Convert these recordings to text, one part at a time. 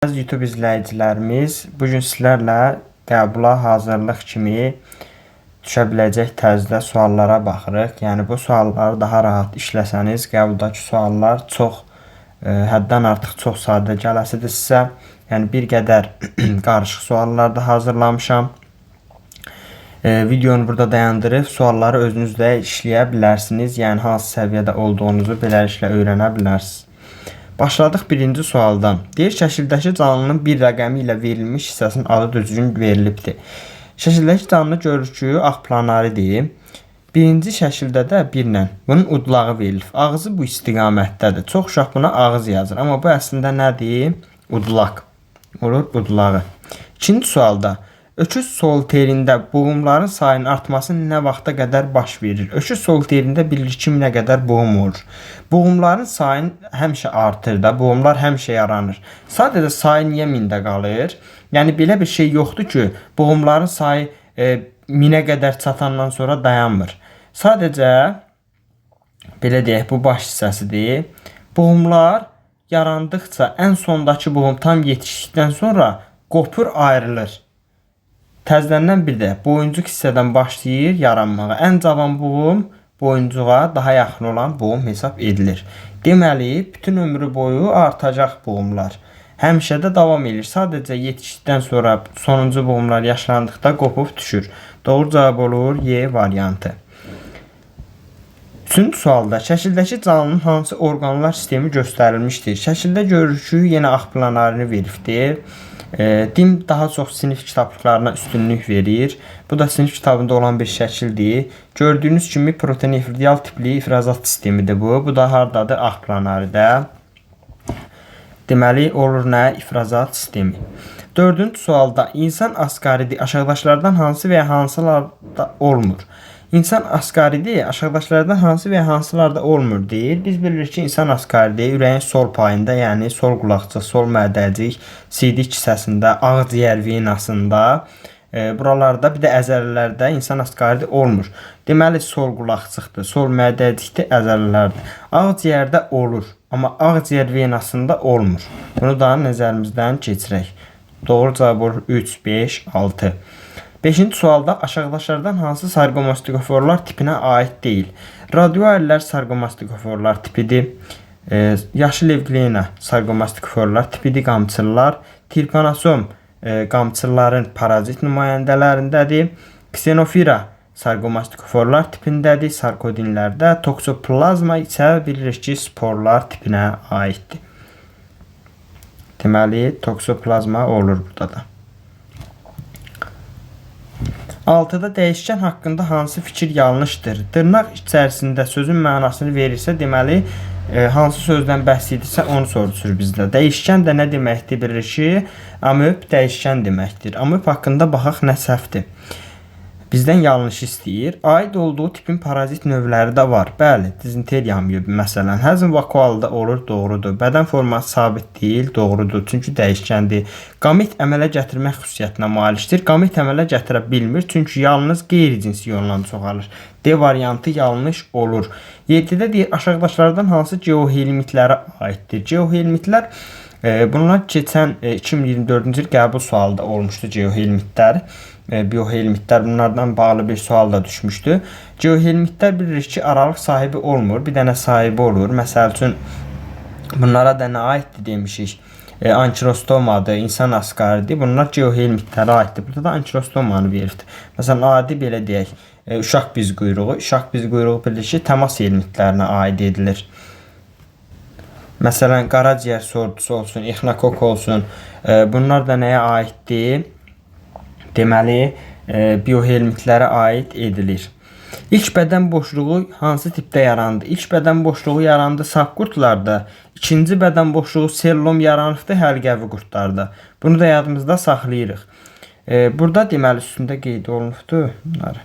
Əziz YouTube izləyicilərimiz, bugün sizlərlə qəbula hazırlıq kimi düşə biləcək tərzdə suallara baxırıq. Yəni bu sualları daha rahat işləsəniz, qəbuldakı suallar həddən artıq çox sadə gələsidir sizə. Yəni bir qədər qarışıq suallar da hazırlamışam. Videonu burada dayandırıb sualları özünüz də işləyə bilərsiniz. Yəni hansı səviyyədə olduğunuzu beləliklə öyrənə bilərsiniz. Başladıq birinci sualdan. Deyir, şəkildəki canlının bir rəqəmi ilə verilmiş hissəsinin adı düzgün verilibdir. Şəkildəki canlı görür ki, ağ planaridir. Birinci şəkildə də 1 ilə bunun udlağı verilib. Ağzı bu istiqamətdədir. Çox uşaq buna ağız yazır. Amma bu əslində nədir? Udlaq. Olur, udlağı. İkinci sualda. Öküz solterində boğumların sayının artması nə vaxta qədər baş verir? Öküz solterində bilir ki, nə qədər boğum olur. Boğumların sayını həmişə artır da, boğumlar həmişə yaranır. Sadəcə sayı niyə 1000-də qalır? Yəni belə bir şey yoxdur ki, boğumların sayı 1000-ə qədər çatandan sonra dayanmır. Sadəcə belə deyək, bu baş hissəsidir. Boğumlar yarandıqca ən sondakı boğum tam yetişdikdən sonra qopur, ayrılır. Təzələnən bir də boyuncuq hissədən başlayır yaranmağa. Ən cavan boğum boyuncuğa daha yaxın olan boğum hesab edilir. Deməli, bütün ömrü boyu artacaq boğumlar. Həmişə də davam edir. Sadəcə yetişdikdən sonra sonuncu boğumlar yaşlandıqda qopub düşür. Doğru cavab olur Y variantı. Üçüncü sualda şəkildəki canlının hansı orqanlar sistemi göstərilmişdir? Şəkildə görürük ki, yenə ağ planarini veribdir. DİM daha çox sinif kitablıqlarına üstünlük verir. Bu da sinif kitabında olan bir şəkildir. Gördüyünüz kimi proteinefridial tipli ifrazat sistemidir bu. Bu da hardadır? Ağ planaridə. Deməli olur nə? İfrazat sistemi. Dördüncü sualda insan asqaridi aşağıdaşlardan hansı və hansılarda olmur? İnsan asqaridi aşağıdaşlardan hansı və hansılarda olmur deyir. Biz bilirik ki, insan asqaridi ürəyin sol payında, yəni sol qulaqçıq, sol mədəcik, sidik hissəsində, ağciyər venasında, buralarda, bir də əzələlərdə insan asqaridi olmur. Deməli, sol qulaqçıqdır, sol mədəcikdir, əzələlərdir. Ağciyərdə olur, amma ağciyər venasında olmur. Bunu da nəzərimizdən keçirək. Doğru cavab olur 3, 5, 6. 5-ci sualda aşağıdaşlardan hansı sarkomastikoforlar tipinə aid deyil? Radioallər sarkomastikoforlar tipidir. Yaşıl evglena sarkomastikoforlar tipidir, qamçıllar. Tirpanosom qamçılların parazit nümayəndələrindədir. Ksenofira sarkomastikoforlar tipindədir. Sarkodinlərdə. Toksoplazma isə bilirik ki, sporlar tipinə aiddir. Deməli, toksoplazma olur burada da. 6-da dəyişkən haqqında hansı fikir yanlışdır? Dırnaq içərisində sözün mənasını verirsə, deməli, hansı sözdən bəhs edirsə, onu soruşur bizdə. Dəyişkən də nə deməkdir? Bilirik ki, amöb dəyişkən deməkdir. Amöb haqqında baxaq nə səhvdir. Bizdən yanlış istəyir. Aid olduğu tipin parazit növləri də var. Bəli, dizenteriya amöbü məsələn. Həzm vakualda olur, doğrudur. Bədən forması sabit deyil, doğrudur. Çünki dəyişkəndir. Qamet əmələ gətirmək xüsusiyyətinə malikdir. Qamet əmələ gətirə bilmir, çünki yalnız qeyri-cinsi yolla çoxalır. D variantı yanlış olur. 7-də deyir, aşağıdaşlardan hansı geohelmitlərə aiddir? Geohelmitlər bunlar keçən 2024-cü il qəbul sualında olmuşdu geohelmitlər. Biohelmitlər bunlardan bağlı bir sual da düşmüşdü. Geohelmitlər bilirik ki, aralıq sahibi olmur, bir dənə sahibi olur. Məsəl üçün bunlara da nə aiddir demişik? Ankilostomadır, insan asqaridir. Bunlar geohelmitlərə aiddir. Burada da ankilostomanı verirdi. Məsələn, adi belə deyək, uşaq biz quyruğu. Uşaq biz quyruğu bilirik ki, təmas helmitlərinə aid edilir. Məsələn, qaraciyər sortusu olsun, ixnokok olsun. Bunlar da nəyə aiddir? Deməli, biohelmitlərə aid edilir. İlk bədən boşluğu hansı tipdə yarandı? İlk bədən boşluğu yarandı sağ qurtlarda. İkinci bədən boşluğu sellom yaranıbdı həlqəvi qurtlarda. Bunu da yadımızda saxlayırıq. Burada deməli üstündə qeyd olunubdu bunlar.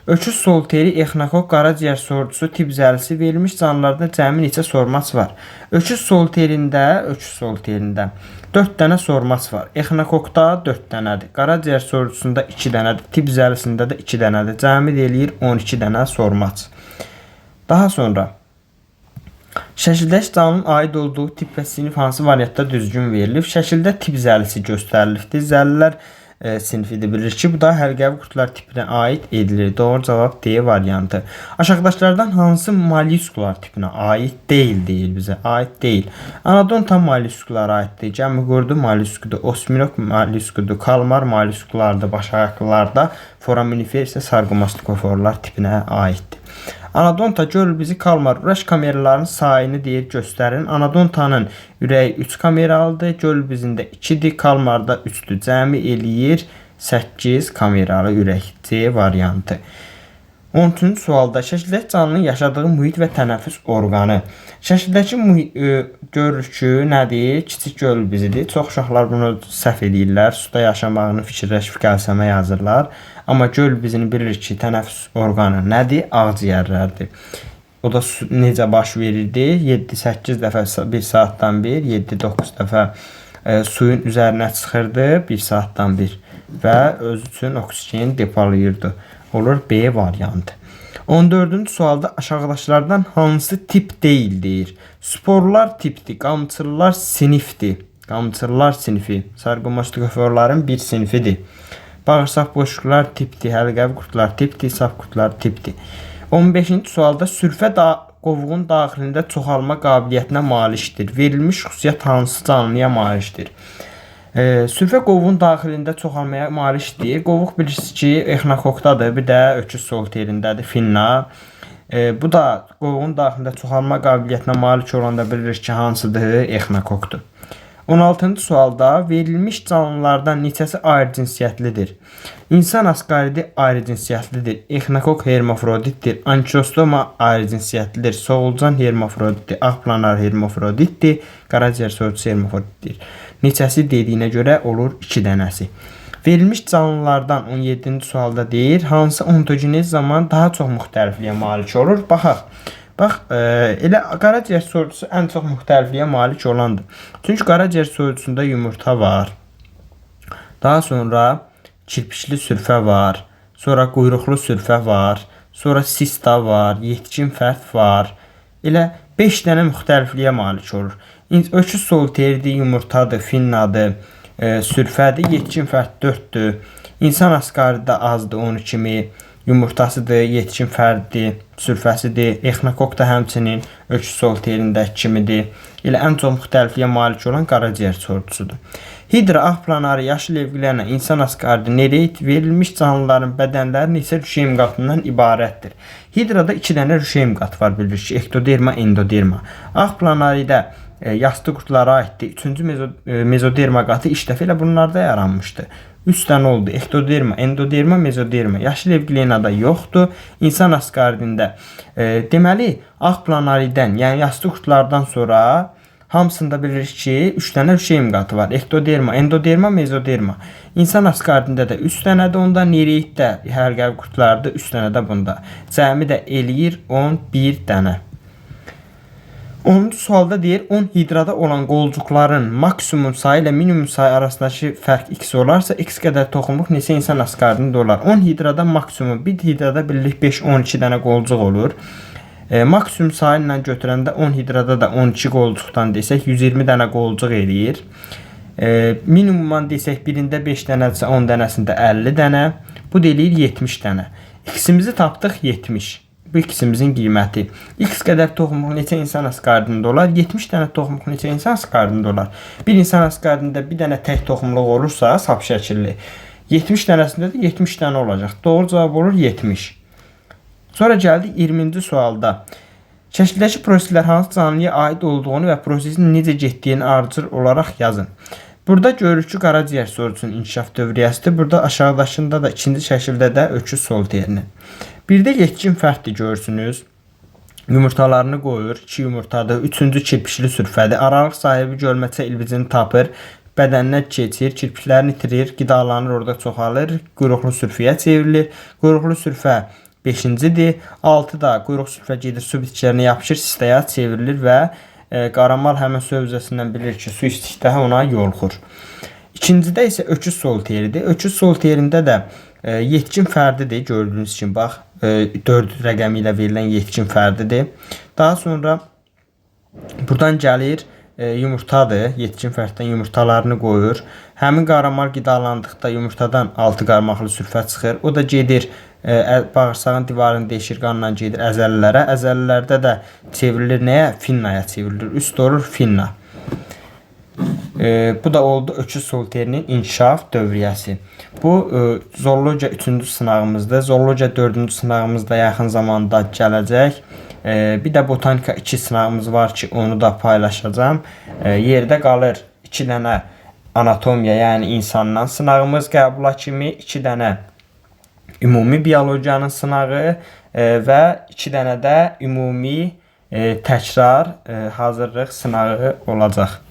Öküz solteri, ixnokok, qaraciyər sortusu, tip zəlisi verilmiş canlılarda cəmi neçə sormaç var? Öküz solterində 4 dənə sormaç var. Ixnokokda 4 dənədir. Qaraciyər sortusunda 2 dənədir. Tip zəlisində də 2 dənədir. Cəmi eləyir 12 dənə sormaç. Daha sonra Şəkildəki canlının aid olduğu tip və sinif hansı variantda düzgün verilib? Şəkildə tip zəlisi göstərilibdir. Zəlilər sinfidir. Bilirik ki, bu da həlqəvi qurtlar tipinə aid edilir. Doğru cavab D variantı. Aşağıdakılardan hansı mollyuskular tipinə aid deyil deyil bizə? Aid deyil. Anodonta mollyuskulara aiddir. Gəmi qurdu mollyuskudur. Osminok mollyuskudur. Kalmar mollyuskulardır. Başaqlarda foraminifer isə sarkomastikoforlar tipinə aiddir. Anodonta görür bizi kalmar. Ürək kameralarının sayını deyir göstərin. Anodontanın ürəyi 3 kameralıdır. Görür bizində 2-dir. Kalmarda 3-dür. Cəmi eləyir 8 kameralı ürək. C variantı. 13-cü sualda şəkildəki canlının yaşadığı mühit və tənəffüs orqanı. Şəkildəki görürük ki, nədir? Kiçik göl bizidir. Çox uşaqlar bunu səhv edirlər. Suda yaşamağını fikirləşib qəlsəmə yazırlar. Amma göl bizini bilirik ki, tənəffüs orqanı nədir? Ağciyərlərdir. O da necə baş verirdi? 7-8 dəfə 1 saatdan 1, 7-9 dəfə suyun üzərinə çıxırdı 1 saatdan 1 və öz üçün oksigen depolayırdı. Olur B variantı. 14-cü sualda aşağıdakılardan hansı tip deyil deyir. Sporlar tipdir, qamçırlar sinifdir. Qamçırlar sinifi sarkomastikoforların bir sinifidir. Bağırsaq boşluqlar tipdir, həlqəvi qurtlar tipdir, saf qurtlar tipdir. 15-ci sualda sürfə qovuğun daxilində çoxalma qabiliyyətinə malikdir. Verilmiş xüsusiyyət hansı canlıya malikdir? Sürfə qovuğun daxilində çoxalmaya malikdir. Qovuq bilirsiniz ki, exnokokdadır, bir də öküz solterindədir, finna. Bu da qovuğun daxilində çoxalma qabiliyyətinə malik olanda bilirik ki, hansıdır? Exnokokdur. 16-cı sualda verilmiş canlılardan neçəsi ayrıcinsiyyətlidir? İnsan askaridi ayrıcinsiyyətlidir. Exnokok hermafroditdir. Ankilostoma ayrıcinsiyyətlidir. Soğulcan hermafroditdir. Ağplanar hermafroditdir. Qaraciyər soyucusu hermafroditdir. Neçəsi dediyinə görə olur 2 dənəsi. Verilmiş canlılardan 17-ci sualda deyir, hansı ontogenez zaman daha çox müxtəlifliyə malik olur? Baxaq. Bax, elə qaraciyər soyucusu ən çox müxtəlifliyə malik olandır. Çünki qaraciyər soyucusunda yumurta var. Daha sonra kirpikli sürfə var. Sonra quyruqlu sürfə var. Sonra sista var. Yetkin fərd var. Elə 5 dənə müxtəlifliyə malik olur. Öküz solteridir, yumurtadır, finnadır, sürfədir, yetkin fərd 4-dür. İnsan askarıda azdır 10 kimi. Yumurtasıdır, yetkin fərdidir, sürfəsidir. Exnokok da həmçinin öküz solterindəki kimidir. Elə ən çox müxtəlifliyə malik olan qaraciyər soyucusudur. Hidra, ağplanarı, yaşıl evgilərlə insan askardı, nereit verilmiş canlıların bədənləri isə rüşeym qatından ibarətdir. Hidrada 2 dənə rüşeym qat var, bilirik ki, ektoderma, endoderma. Ağplanarıda yastı qurtlara aiddir. 3-cü mezoderma qatı ilk dəfə elə bunlarda yaranmışdı. 3 dənə oldu. Ektoderma, endoderma, mezoderma. Yaşıl evgilenada yoxdur. İnsan askaridində. Deməli, ağplanaridən, yəni yastı qurtlardan sonra hamısında bilirik ki, 3 dənə rüşeym qatı var. Ektoderma, endoderma, mezoderma. İnsan askaridində də 3 dənədir. Onda nereitdə, həlqəvi qurtlarda 3 dənə də bunda. Cəmi də eləyir 11 dənə. 10-cu sualda deyir, 10 hidrada olan qolcuqların maksimum sayı ilə minimum sayı arasındakı fərq x olarsa, x qədər toxumluq neçə insan askaridində olar? 10 hidrada maksimum, bir hidrada bilirik 5-12 dənə qolcuq olur. Maksimum sayı ilə götürəndə 10 hidrada da 12 qolcuqdan desək 120 dənə qolcuq eləyir. Minimumdan desək birində 5 dənədirsə 10 dənəsində 50 dənə. Bu deyir 70 dənə. X'imizi tapdıq 70. Bu ikimizin qiyməti. X qədər toxumluq neçə insan askaridində olar? 70 dənə toxumluq neçə insan askaridində olar? Bir insan askaridində bir dənə tək toxumluq olursa, sap şəkilli. 70 dənəsində də 70 dənə olacaq. Doğru cavab olur 70. Sonra gəldik 20-ci sualda. Şəkildəki proseslər hansı canlıya aid olduğunu və prosesin necə getdiyini ardıcıl olaraq yazın. Burada görürük ki, qaraciyər soyucusunun inkişaf dövriyyəsidir. Burada aşağıdakında da ikinci şəkildə də öküz solterini. Bir də yetkin fərddir görürsünüz. Yumurtalarını qoyur. 2 yumurtadır. 3-cü kirpikli sürfədir. Aralıq sahibi gölməçə ilbicini tapır. Bədəninə keçir. Kirpiklərini itirir. Qidalanır, orada çoxalır. Quyruqlu sürfəyə çevrilir. Quyruqlu sürfə 5-cidir. 6 da quyruq sürfə gedir. Su bitklərinə yapışır. Sistaya çevrilir və qaramal həmin su hövzəsindən bilir ki, su istikdə ona yolxur. İkincidə isə öküz solteridir. Öküz solterində də yetkin fərdidir. Gördüyünüz kimi, bax, 4 rəqəmi ilə verilən yetkin fərdidir. Daha sonra Buradan gəlir yumurtadır. Yetkin fərddən yumurtalarını qoyur. Həmin qaramal qidalandıqda yumurtadan 6 qarmaqlı sülfət çıxır. O da gedir bağırsağın divarını deşir, qanla gedir əzəlilərə. Əzəlilərdə də çevrilir nəyə? Finnaya çevrilir. Üst olur finna. Bu da oldu öküz solterinin inkişaf dövriyyəsi. Bu zoologiya 3-cü sınağımızdır. Zoologiya 4-cü sınağımız da yaxın zamanda gələcək. Bir də botanika 2 sınağımız var ki, onu da paylaşacağım. Yerdə qalır 2 dənə anatomiya, yəni insandan sınağımız qəbula kimi, 2 dənə ümumi biologiyanın sınağı və 2 dənə də ümumi təkrar hazırlıq sınağı olacaq.